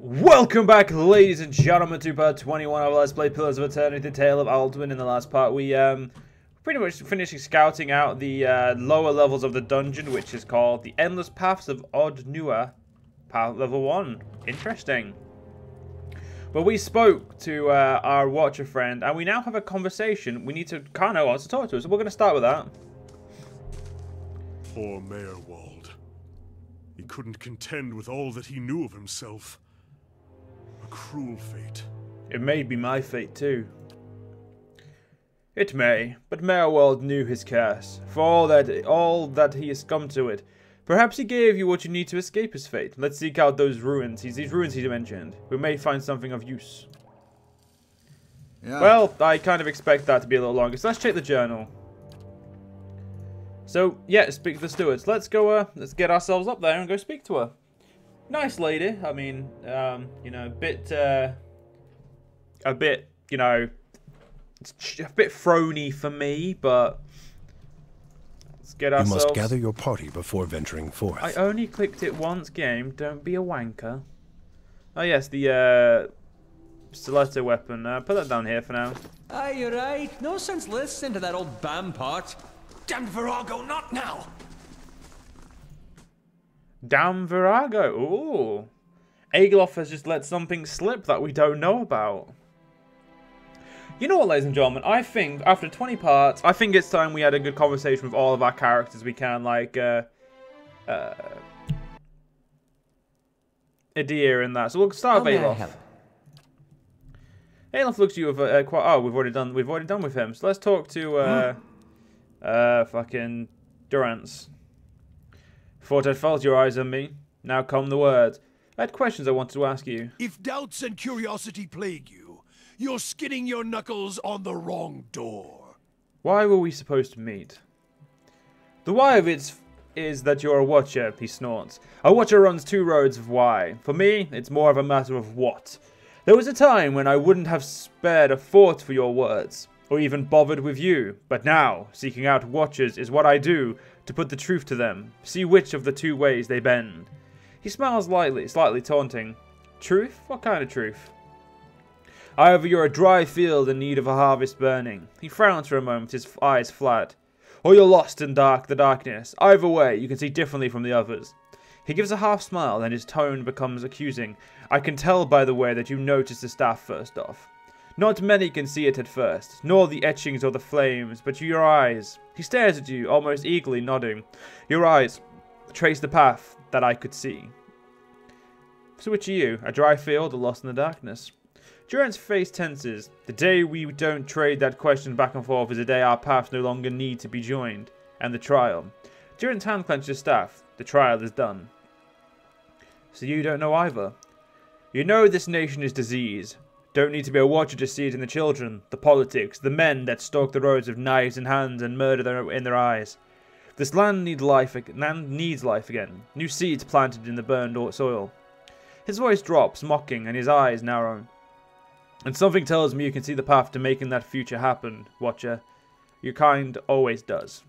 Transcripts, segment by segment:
Welcome back, ladies and gentlemen, to part 21 of Let's Play Pillars of Eternity, the Tale of Aldwyn. In the last part, we pretty much finished scouting out the lower levels of the dungeon, which is called the Endless Paths of Aldwyn, path level 1. Interesting. But we spoke to our Watcher friend, and we now have a conversation. We need to kind of wants to talk to us, so we're going to start with that. Poor Mayor Wald. He couldn't contend with all that he knew of himself. A cruel fate. It may be my fate too. It may, but Mayor Wald knew his curse. For all that he has come to it. Perhaps he gave you what you need to escape his fate. Let's seek out those ruins. These ruins he mentioned. We may find something of use. Yeah. Well, I kind of expect that to be a little longer. So let's check the journal. So, yeah, speak to the stewards. Let's go, let's get ourselves up there and go speak to her. Nice lady. I mean, you know, a bit, you know, it's a bit throny for me, but let's get ourselves... You must gather your party before venturing forth. I only clicked it once, game. Don't be a wanker. Oh, yes, the, stiletto weapon. Put that down here for now. Aye, you're right. No sense listening to that old bam pot. Damned Virago, not now! Damn Virago. Ooh. Aegloff has just let something slip that we don't know about. You know what, ladies and gentlemen? I think, after 20 parts, I think it's time we had a good conversation with all of our characters we can, like, Adir and that. So we'll start with Aegloff. Aegloff looks at you with quite... Oh, we've already done with him. So let's talk to, fucking Durance. Thought I'd felt your eyes on me. Now come the words. I had questions I wanted to ask you. If doubts and curiosity plague you, you're skinning your knuckles on the wrong door. Why were we supposed to meet? The why of it is that you're a watcher, he snorts. A watcher runs two roads of why. For me, it's more of a matter of what. There was a time when I wouldn't have spared a thought for your words, or even bothered with you. But now, seeking out watchers is what I do, to put the truth to them, see which of the two ways they bend. He smiles lightly, slightly taunting. Truth? What kind of truth? Either you're a dry field in need of a harvest burning. He frowns for a moment, his eyes flat. Or you're lost in the darkness. Either way, you can see differently from the others. He gives a half smile, and his tone becomes accusing. I can tell, by the way, that you noticed the staff first off. Not many can see it at first, nor the etchings or the flames, but your eyes. He stares at you, almost eagerly nodding. Your eyes trace the path that I could see. So which are you, a dry field or lost in the darkness? Durance's face tenses. The day we don't trade that question back and forth is the day our paths no longer need to be joined. And the trial. Durance's hand clenches his staff. The trial is done. So you don't know either. You know this nation is disease. Don't need to be a watcher to see it in the children, the politics, the men that stalk the roads with knives in hands and murder in their eyes. This land needs life again. New seeds planted in the burned soil. His voice drops, mocking, and his eyes narrow. And something tells me you can see the path to making that future happen, Watcher. Your kind always does.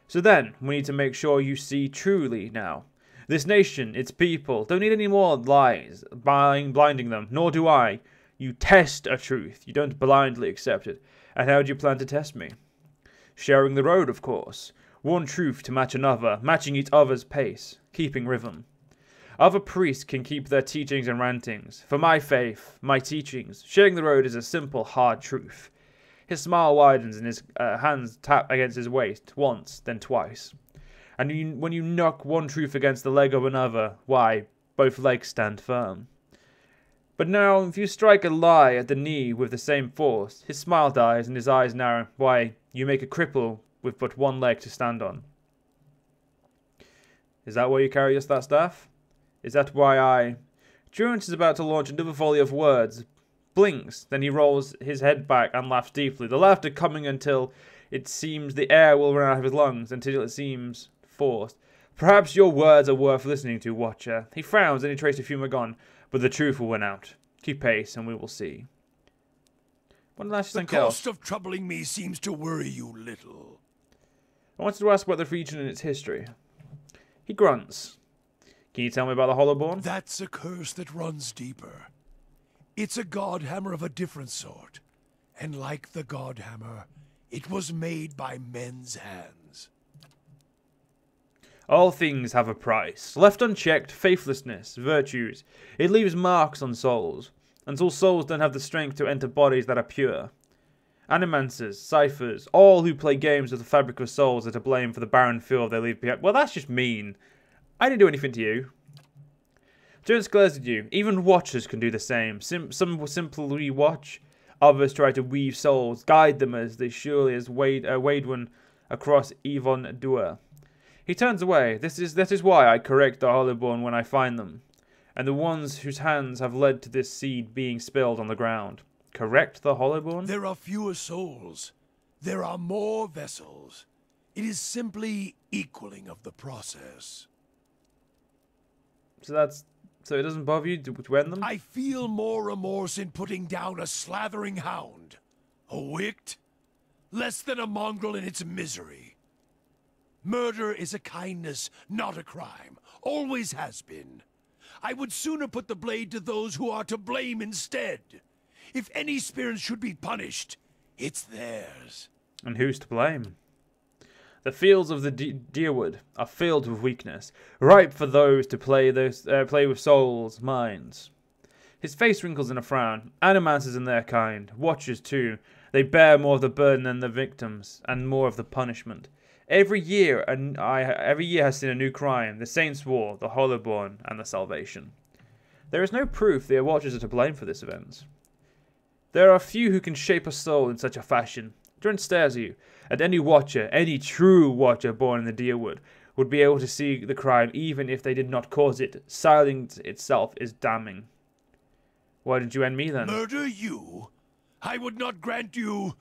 So then, we need to make sure you see truly now. This nation, its people, don't need any more lies, blinding them, nor do I. You test a truth. You don't blindly accept it. And how do you plan to test me? Sharing the road, of course. One truth to match another, matching each other's pace, keeping rhythm. Other priests can keep their teachings and rantings. For my faith, my teachings, sharing the road is a simple, hard truth. His smile widens and his hands tap against his waist, once, then twice. And when you knock one truth against the leg of another, why, both legs stand firm. But now, if you strike a lie at the knee with the same force, his smile dies and his eyes narrow. Why, you make a cripple with but one leg to stand on. Is that why you carry that staff? Is that why I... Durance is about to launch another volley of words. Blinks, then he rolls his head back and laughs deeply. The laughter coming until it seems the air will run out of his lungs, until it seems forced. Perhaps your words are worth listening to, Watcher. He frowns and he traces of humour gone. But the truth will win out. Keep pace, and we will see. The cost of troubling me seems to worry you little. I wanted to ask about the region and its history. He grunts. Can you tell me about the Hollowborn? That's a curse that runs deeper. It's a godhammer of a different sort. And like the godhammer, it was made by men's hands. All things have a price. Left unchecked, faithlessness, virtues. It leaves marks on souls, until souls don't have the strength to enter bodies that are pure. Animancers, ciphers, all who play games with the fabric of souls are to blame for the barren field they leave behind. Well, that's just mean. I didn't do anything to you. Jones glares at you. Even watchers can do the same. Some will simply watch. Others try to weave souls, guide them as they surely as wade one across Yvonne Dua. He turns away. That is why I correct the Hollowborn when I find them, and the ones whose hands have led to this seed being spilled on the ground. Correct the Hollowborn? There are fewer souls. There are more vessels. It is simply equaling of the process. So it doesn't bother you to end them? I feel more remorse in putting down a slathering hound. A wict? Less than a mongrel in its misery. Murder is a kindness, not a crime. Always has been. I would sooner put the blade to those who are to blame instead. If any spirit should be punished, it's theirs. And who's to blame? The fields of the Deerwood are filled with weakness, ripe for those to play with souls' minds. His face wrinkles in a frown. Animancers and their kind, watchers too, they bear more of the burden than the victims, and more of the punishment. Every year has seen a new crime: the Saints' War, the Hollowborn, and the Salvation. There is no proof the watchers are to blame for this event. There are few who can shape a soul in such a fashion. Drent stares at you, and any watcher, any true watcher born in the Deerwood, would be able to see the crime even if they did not cause it. Silence itself is damning. Why did you end me then? Murder you? I would not grant you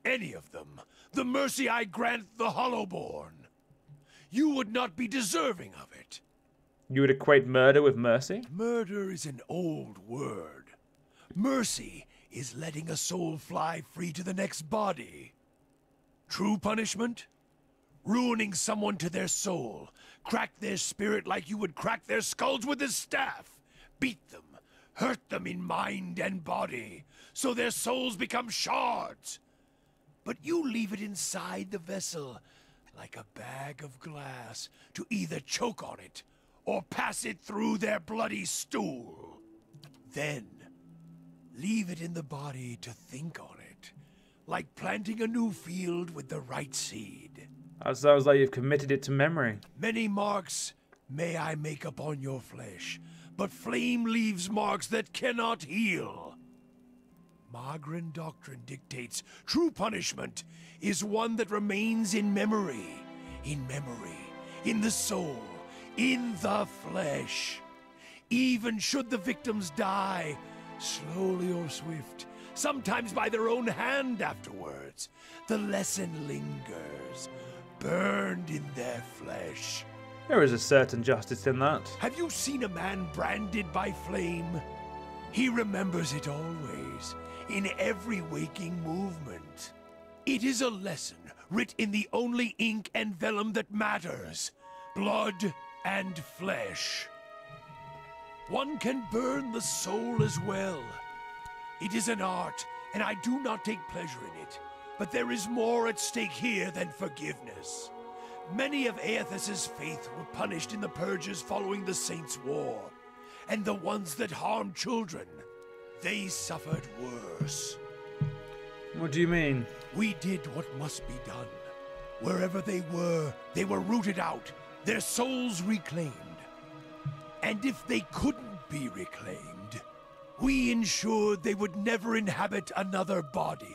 any of them. The mercy I grant the Hollowborn. You would not be deserving of it. You would equate murder with mercy? Murder is an old word. Mercy is letting a soul fly free to the next body. True punishment? Ruining someone to their soul. Crack their spirit like you would crack their skulls with a staff. Beat them. Hurt them in mind and body. So their souls become shards. But you leave it inside the vessel, like a bag of glass, to either choke on it, or pass it through their bloody stool. Then, leave it in the body to think on it, like planting a new field with the right seed. That sounds like you've committed it to memory. Many marks may I make upon your flesh, but flame leaves marks that cannot heal. Magran doctrine dictates true punishment is one that remains in memory, in the soul, in the flesh. Even should the victims die, slowly or swift, sometimes by their own hand afterwards, the lesson lingers, burned in their flesh. There is a certain justice in that. Have you seen a man branded by flame? He remembers it always, in every waking movement. It is a lesson writ in the only ink and vellum that matters: blood and flesh. One can burn the soul as well. It is an art, and I do not take pleasure in it. But there is more at stake here than forgiveness. Many of Aethys's faith were punished in the purges following the Saints' War. And the ones that harmed children, they suffered worse. What do you mean? We did what must be done. Wherever they were rooted out, their souls reclaimed. And if they couldn't be reclaimed, we ensured they would never inhabit another body.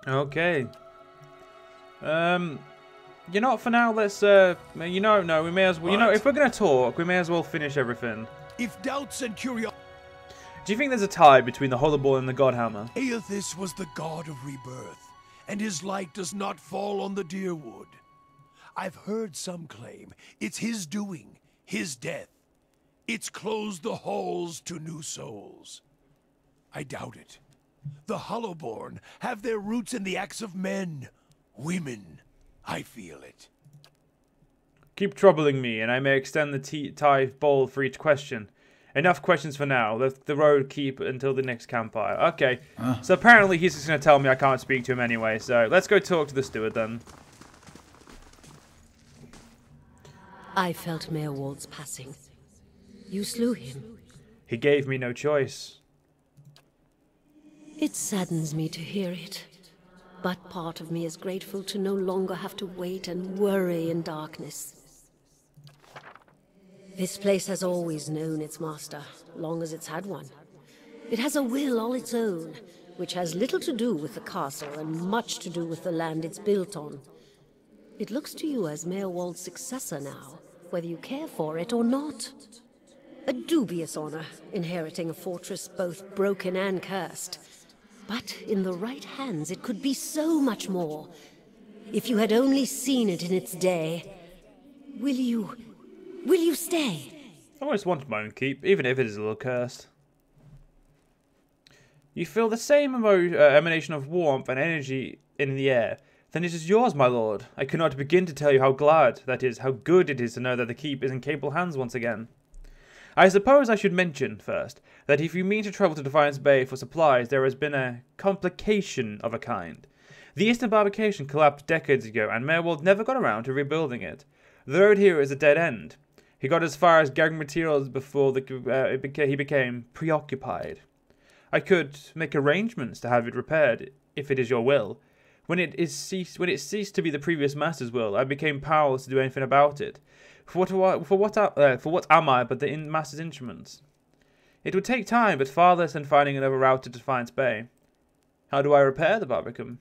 Okay. You know what, for now, let's, no, we may as well, if we're going to talk, we may as well finish everything. If doubts and curiosity... Do you think there's a tie between the Hollowborn and the Godhammer? Aethys was the god of rebirth, and his light does not fall on the Deerwood. I've heard some claim it's his doing, his death. It's closed the halls to new souls. I doubt it. The Hollowborn have their roots in the acts of men, women. I feel it. Keep troubling me, and I may extend the tithe bowl for each question. Enough questions for now. Let the road keep until the next campfire. Okay, so apparently he's just going to tell me I can't speak to him anyway, so let's go talk to the steward then. I felt Mayor Wald's passing. You slew him. He gave me no choice. It saddens me to hear it, but part of me is grateful to no longer have to wait and worry in darkness. This place has always known its master, long as it's had one. It has a will all its own, which has little to do with the castle and much to do with the land it's built on. It looks to you as Mayor Wald's successor now, whether you care for it or not. A dubious honor, inheriting a fortress both broken and cursed. But in the right hands, it could be so much more. If you had only seen it in its day. Will you stay? I always wanted my own keep, even if it is a little cursed. You feel the same emanation of warmth and energy in the air. Then it is yours, my lord. I cannot begin to tell you how glad, that is, how good it is to know that the keep is in capable hands once again. I suppose I should mention, first, that if you mean to travel to Defiance Bay for supplies, there has been a complication of a kind. The Eastern Barbication collapsed decades ago, and Mayor Wald never got around to rebuilding it. The road here is a dead end. He got as far as gathering materials before he became preoccupied. I could make arrangements to have it repaired, if it is your will. When it ceased to be the previous master's will, I became powerless to do anything about it. For what am I but the master's instruments? It would take time, but far less than finding another route to Defiance Bay. How do I repair the Barbican?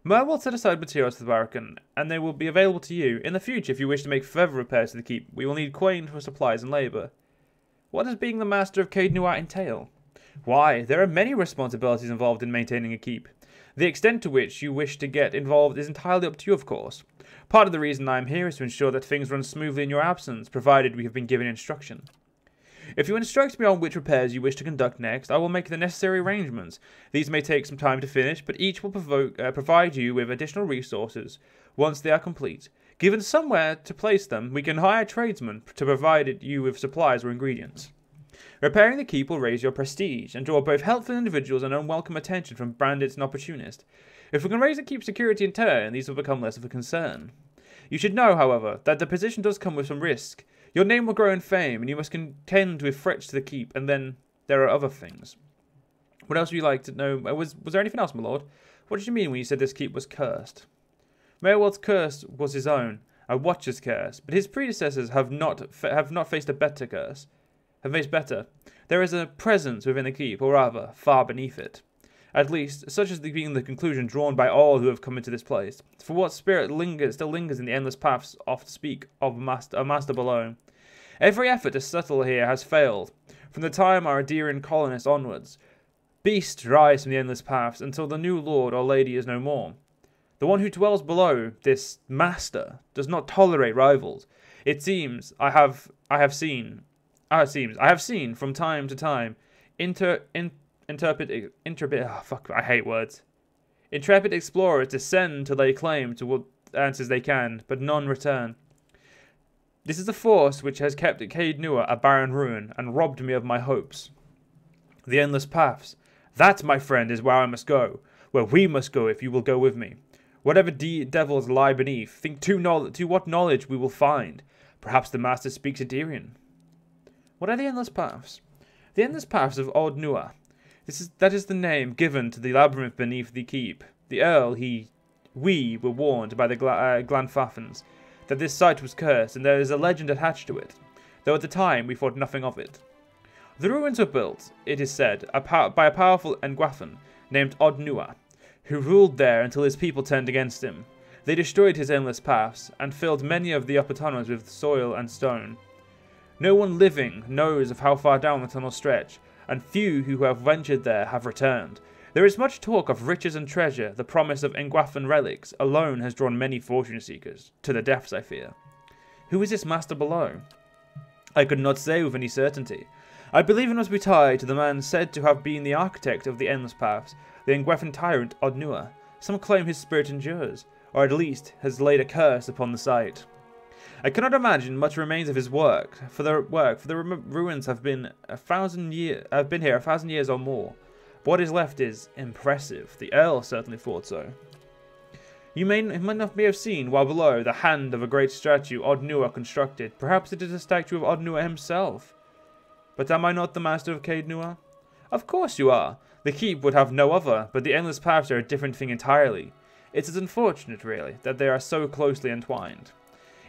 Mer will set aside materials for the Barbican, and they will be available to you. In the future, if you wish to make further repairs to the keep, we will need coin for supplies and labour. What does being the master of Caed Nua entail? Why, there are many responsibilities involved in maintaining a keep. The extent to which you wish to get involved is entirely up to you, of course. Part of the reason I am here is to ensure that things run smoothly in your absence, provided we have been given instruction. If you instruct me on which repairs you wish to conduct next, I will make the necessary arrangements. These may take some time to finish, but each will provide you with additional resources once they are complete. Given somewhere to place them, we can hire tradesmen to provide you with supplies or ingredients. Repairing the keep will raise your prestige, and draw both helpful individuals and unwelcome attention from bandits and opportunists. If we can raise the keep's security in turn, these will become less of a concern. You should know, however, that the position does come with some risk. Your name will grow in fame, and you must contend with threats to the keep, and then there are other things. What else would you like to know? Was there anything else, my lord? What did you mean when you said this keep was cursed? Mayor Wald's curse was his own, a watcher's curse, but his predecessors have not faced a better curse. Have faced better. There is a presence within the keep, or rather, far beneath it. At least, such has been the conclusion drawn by all who have come into this place. For what spirit still lingers in the endless paths oft speak of a master below. Every effort to settle here has failed. From the time our Aderian colonists onwards, beasts rise from the endless paths until the new lord or lady is no more. The one who dwells below, this master, does not tolerate rivals. It seems I have seen from time to time intrepid explorers descend to lay claim to what answers they can, but none return. This is the force which has kept Caed Nua a barren ruin, and robbed me of my hopes. The endless paths. That, my friend, is where I must go. Where we must go if you will go with me. Whatever devils lie beneath, think to what knowledge we will find. Perhaps the master speaks Aderian. What are the endless paths? The endless paths of Old Nua. That is the name given to the labyrinth beneath the keep. The Earl, we were warned by the Glanfaffins that this site was cursed, and there is a legend attached to it, though at the time we thought nothing of it. The ruins were built, it is said, by a powerful Engwaffin named Odd Nua, who ruled there until his people turned against him. They destroyed his endless paths, and filled many of the upper tunnels with soil and stone. No one living knows of how far down the tunnels stretch, and few who have ventured there have returned. There is much talk of riches and treasure. The promise of Engwaffin relics alone has drawn many fortune seekers, to the depths, I fear. Who is this master below? I could not say with any certainty. I believe it must be tied to the man said to have been the architect of the endless paths, the Engwaffin tyrant Odd Nua. Some claim his spirit endures, or at least has laid a curse upon the site. I cannot imagine much remains of his work. For the ruins have been here 1,000 years or more. But what is left is impressive. The Earl certainly thought so. You may not have seen, while below, the hand of a great statue Aldwyn constructed. Perhaps it is a statue of Aldwyn himself. But am I not the master of Caed Nua? Of course you are. The keep would have no other, but the endless paths are a different thing entirely. It is unfortunate, really, that they are so closely entwined.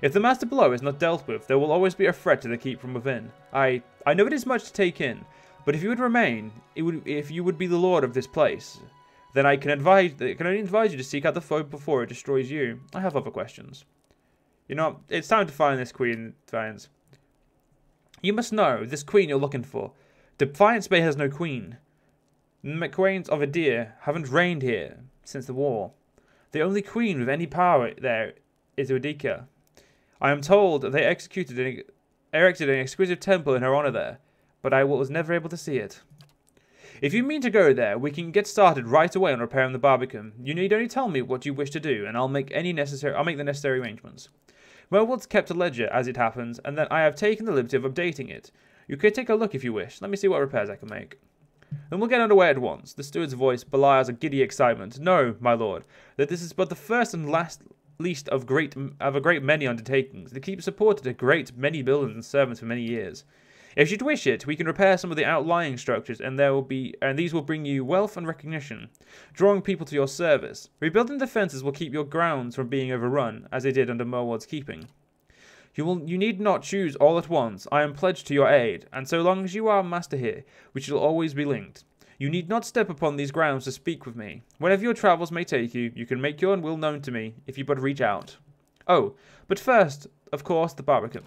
If the master below is not dealt with, there will always be a threat to the keep from within. I know it is much to take in, but if you would remain, if you would be the lord of this place, then I can only advise you to seek out the foe before it destroys you. I have other questions. You know, it's time to find this queen, Defiance. You must know, this queen you're looking for. Defiance Bay has no queen. The McQuains of Adir haven't reigned here since the war. The only queen with any power there is Udika. I am told they erected an exquisite temple in her honor there, but I was never able to see it. If you mean to go there, we can get started right away on repairing the Barbican. You need only tell me what you wish to do, and I'll make the necessary arrangements. Merwood's kept a ledger, as it happens, and then I have taken the liberty of updating it. You could take a look if you wish. Let me see what repairs I can make. Then we'll get underway at once. The steward's voice belies a giddy excitement. No, my lord, that this is but the first and least of a great many undertakings. The keep supported a great many buildings and servants for many years. If you'd wish it, we can repair some of the outlying structures, and these will bring you wealth and recognition, drawing people to your service. Rebuilding defences will keep your grounds from being overrun, as they did under Merwood's keeping. You need not choose all at once. I am pledged to your aid, and so long as you are master here, we shall always be linked. You need not step upon these grounds to speak with me. Wherever your travels may take you, you can make your will known to me, if you but reach out. Oh, but first, of course, the Barbican.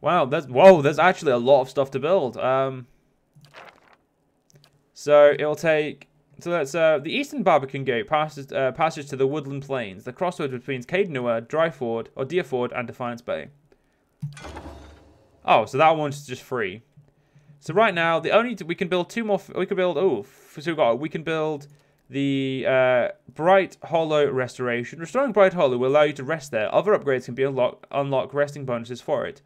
Wow, there's actually a lot of stuff to build. So it'll take. So that's the eastern Barbican Gate passes to the woodland plains, the crossroads between Caed Nua, Deer Ford, and Defiance Bay. Oh, so that one's just free. So right now, we can build two more. We can build. Oh, so we can build the Bright Hollow Restoration. Restoring Bright Hollow will allow you to rest there. Other upgrades can be unlock resting bonuses for it.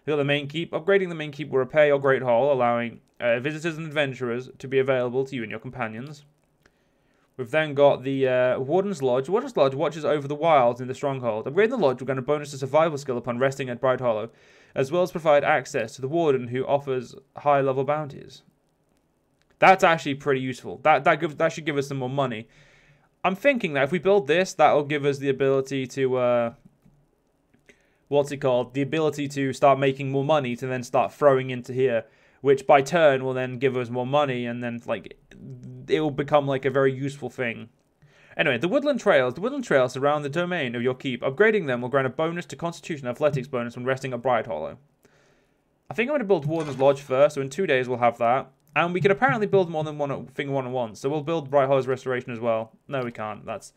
We've got the main keep. Upgrading the main keep will repair your Great Hall, allowing visitors and adventurers to be available to you and your companions. We've then got the Warden's Lodge. Warden's Lodge watches over the wilds in the stronghold. Upgrading the lodge will grant a bonus to survival skill upon resting at Bright Hollow, as well as provide access to the Warden, who offers high-level bounties. That's actually pretty useful. That should give us some more money. I'm thinking that if we build this, that will give us the ability to... what's it called? The ability to start making more money to then start throwing into here, which by turn will then give us more money, and then like it will become like a very useful thing. Anyway, the woodland trails. The woodland trails surround the domain of your keep. Upgrading them will grant a bonus to Constitution Athletics bonus when resting at Bright Hollow. I think I'm going to build Warden's Lodge first, so in 2 days we'll have that. And we can apparently build more than one thing one at once, so we'll build Bright Hollow's Restoration as well. No, we can't. That's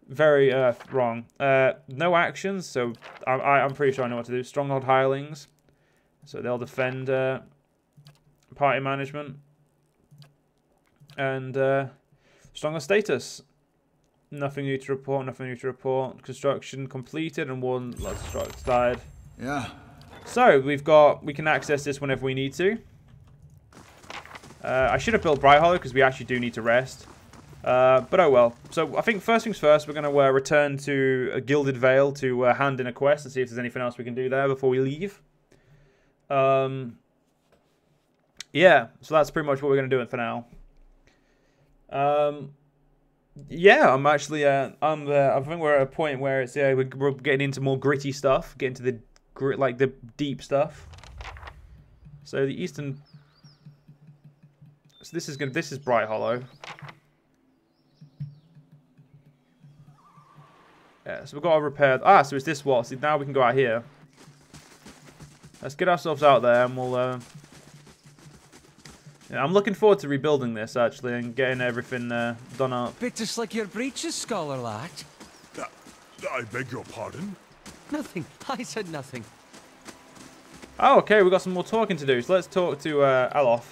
very wrong. No actions, so I'm pretty sure I know what to do. Stronghold Hirelings, so they'll defend party management. And Stronghold Status. Nothing new to report, nothing new to report. Construction completed and one Lodge died. Yeah. So we can access this whenever we need to. I should have built Bright Hollow because we actually do need to rest. But oh well. So I think first things first, we're going to return to Gilded Vale to hand in a quest and see if there's anything else we can do there before we leave. Yeah, so that's pretty much what we're going to do it for now. Yeah, I'm actually, I think we're at a point where it's, we're getting into more gritty stuff, getting to the the deep stuff. So the eastern, so this is Bright Hollow. Yeah, so we've got to repair, so it's this wall, so now we can go out here. Let's get ourselves out there and we'll, yeah, I'm looking forward to rebuilding this, actually, and getting everything done up. Bit just like your breeches, scholar lad. I beg your pardon? Nothing. I said nothing. Oh, okay, we've got some more talking to do, so let's talk to Alof.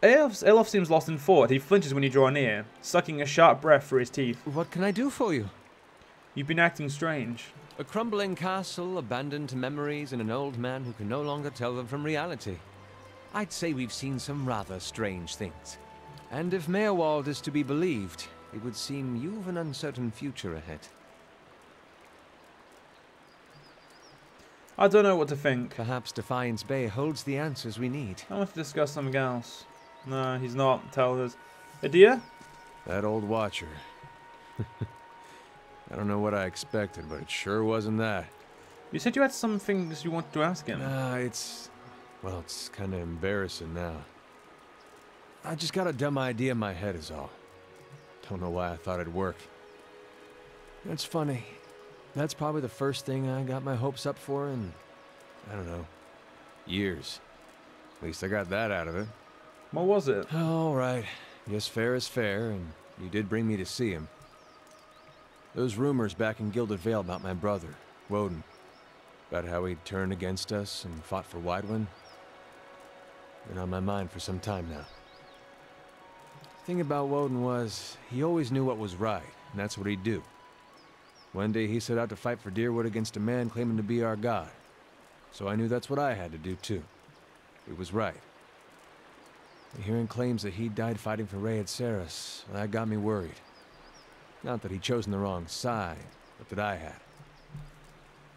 Alof seems lost in thought. He flinches when you draw near, sucking a sharp breath through his teeth. What can I do for you? You've been acting strange. A crumbling castle abandoned to memories and an old man who can no longer tell them from reality. I'd say we've seen some rather strange things. And if Meerwald is to be believed, it would seem you've an uncertain future ahead. I don't know what to think. Perhaps Defiance Bay holds the answers we need. I want to discuss something else. No, he's not. Tell us. Adia? That old watcher. I don't know what I expected, but it sure wasn't that. You said you had some things you wanted to ask him. Well, it's kind of embarrassing now. I just got a dumb idea in my head is all. Don't know why I thought it'd work. It's funny. That's probably the first thing I got my hopes up for in, I don't know, years. At least I got that out of it. What was it? All right. Guess fair is fair, and you did bring me to see him. Those rumors back in Gilded Vale about my brother, Woden. About how he'd turned against us and fought for Aldwyn. Been on my mind for some time now. The thing about Woden was, he always knew what was right, and that's what he'd do. One day he set out to fight for Deerwood against a man claiming to be our god. So I knew that's what I had to do too. It was right. And hearing claims that he died fighting for Rey at Saris, well, that got me worried. Not that he'd chosen the wrong side, but that I had.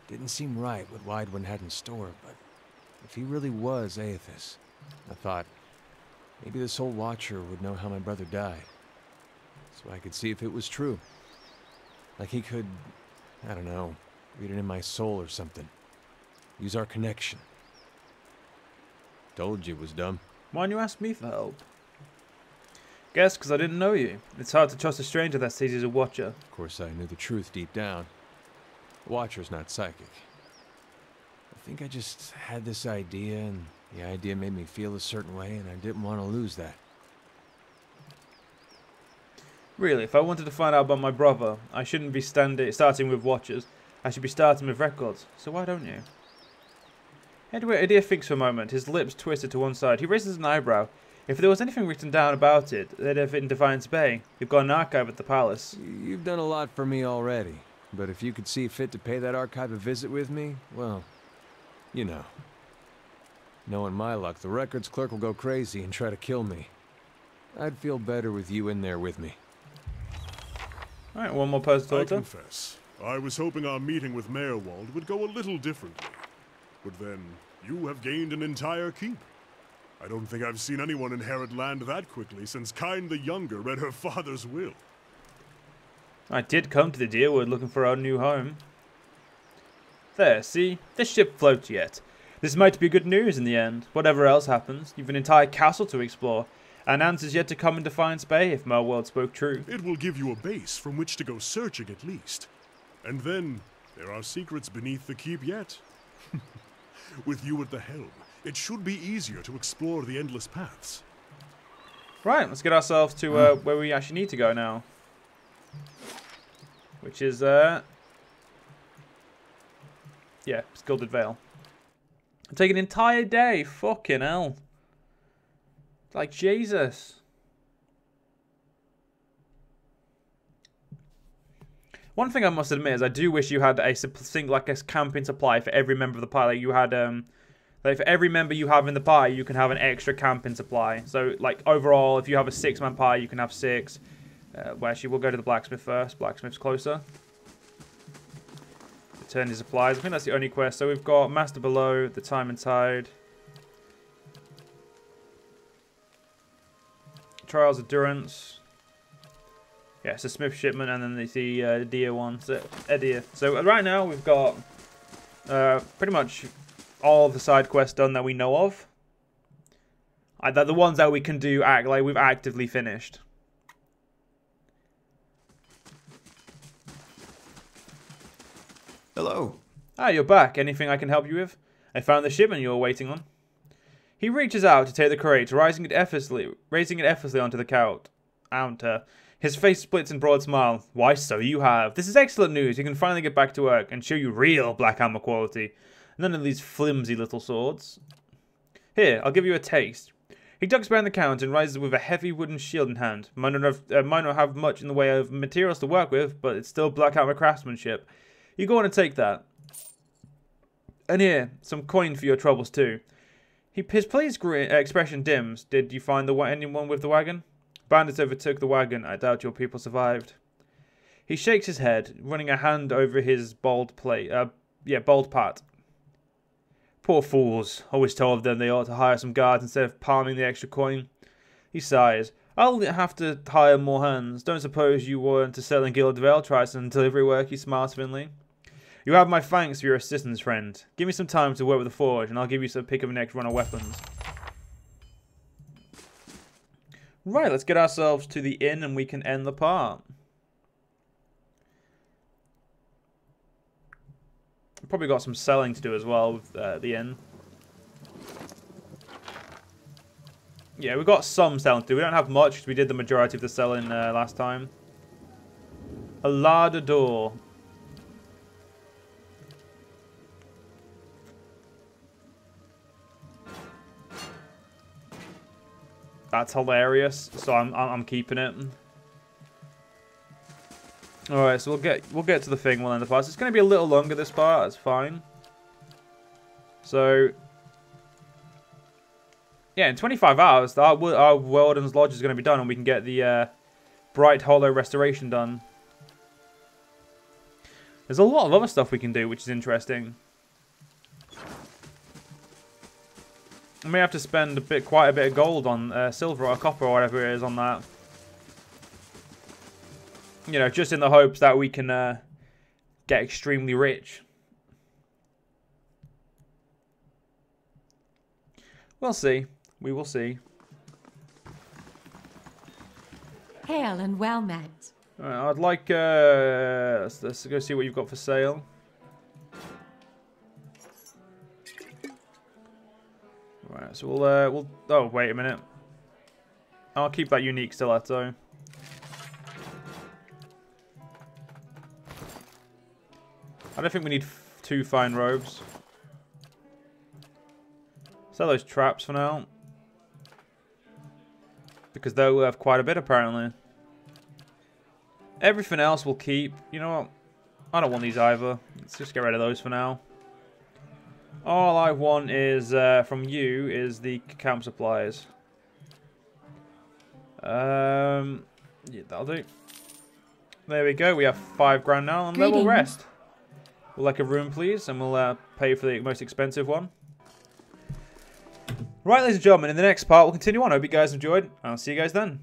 Didn't seem right what Aldwyn had in store, but if he really was Aethys, I thought, maybe this old Watcher would know how my brother died. So I could see if it was true. Like he could, I don't know, read it in my soul or something. Use our connection. Told you it was dumb. Why didn't you ask me for help? Guess because I didn't know you. It's hard to trust a stranger that says he's a watcher. Of course I knew the truth deep down. The Watcher's not psychic. I think I just had this idea, and the idea made me feel a certain way, and I didn't want to lose that. Really, if I wanted to find out about my brother, I shouldn't be starting with watchers. I should be starting with records. So why don't you? Adia thinks for a moment, his lips twisted to one side. He raises an eyebrow. If there was anything written down about it, they'd have it in Defiance Bay. You've got an archive at the palace. You've done a lot for me already, but if you could see fit to pay that archive a visit with me, well, you know. Knowing my luck, the records clerk will go crazy and try to kill me. I'd feel better with you in there with me. Alright, one more person to I talk to. confess, I was hoping our meeting with Meerwald would go a little differently. But then, you have gained an entire keep. I don't think I've seen anyone inherit land that quickly since Kyne the Younger read her father's will. I did come to the Deerwood looking for our new home. There, see? This ship floats yet. This might be good news in the end. Whatever else happens, you've an entire castle to explore. And answers yet to come in Defiance Bay if Meerwald spoke true. It will give you a base from which to go searching at least. And then, there are secrets beneath the keep yet. With you at the helm, it should be easier to explore the endless paths. Right, let's get ourselves to where we actually need to go now. Which is, yeah, it's Gilded Vale. It'll take an entire day, fucking hell. Like, Jesus. One thing I must admit is I do wish you had a camping supply for every member of the party. Like you had, like for every member you have in the party, you can have an extra camping supply. So, like, overall, if you have a 6-man party, you can have 6. Well, actually, we'll go to the blacksmith first. Blacksmith's closer. Return your supplies. I think that's the only quest. So we've got Master Below, the Time and Tide. Trials of Durance. Yeah, it's a Smith shipment, and then the Deer one. So, so right now we've got pretty much all of the side quests done that we know of. The ones that we can do we've actively finished. Hello. Ah, you're back. Anything I can help you with? I found the shipment you were waiting on. He reaches out to take the crate, raising it effortlessly onto the counter. His face splits in broad smile. Why, so you have. This is excellent news. You can finally get back to work and show you real black hammer quality. None of these flimsy little swords. Here, I'll give you a taste. He ducks behind the counter and rises with a heavy wooden shield in hand. Might not have much in the way of materials to work with, but it's still black hammer craftsmanship. You go on and take that. And here, some coin for your troubles too. His pleased expression dims. Did you find anyone with the wagon? Bandits overtook the wagon. I doubt your people survived. He shakes his head, running a hand over his bald part. Poor fools. Always told them they ought to hire some guards instead of palming the extra coin. He sighs. I'll have to hire more hands. Don't suppose you weren't to sell in Guild Vale. Try some delivery work, he smiles thinly. You have my thanks for your assistance, friend. Give me some time to work with the forge, and I'll give you some pick of the next run of weapons. Right, let's get ourselves to the inn, and we can end the part. Probably got some selling to do as well with the inn. Yeah, we've got some selling to do. We don't have much because we did the majority of the selling last time. A larder door. That's hilarious. So I'm keeping it. All right, so we'll get to the thing. We'll end the part. It's going to be a little longer this part. That's fine. So yeah, in 25 hours, our Warden's Lodge is going to be done, and we can get the Bright Hollow restoration done. There's a lot of other stuff we can do, which is interesting. I may have to spend quite a bit of gold on silver or copper or whatever it is on that. You know, just in the hopes that we can get extremely rich. We'll see. We will see. Hail and well met. Alright, I'd like... let's go see what you've got for sale. Right, so we'll... Oh, wait a minute. I'll keep that unique stiletto. I don't think we need 2 fine robes. Sell those traps for now. Because they'll have quite a bit, apparently. Everything else we'll keep. You know what? I don't want these either. Let's just get rid of those for now. All I want is, from you, is the camp supplies. Yeah, that'll do. There we go. We have 5 grand now, and then we'll rest. We'll like a room, please, and we'll pay for the most expensive one. Right, ladies and gentlemen, in the next part, we'll continue on. I hope you guys enjoyed. I'll see you guys then.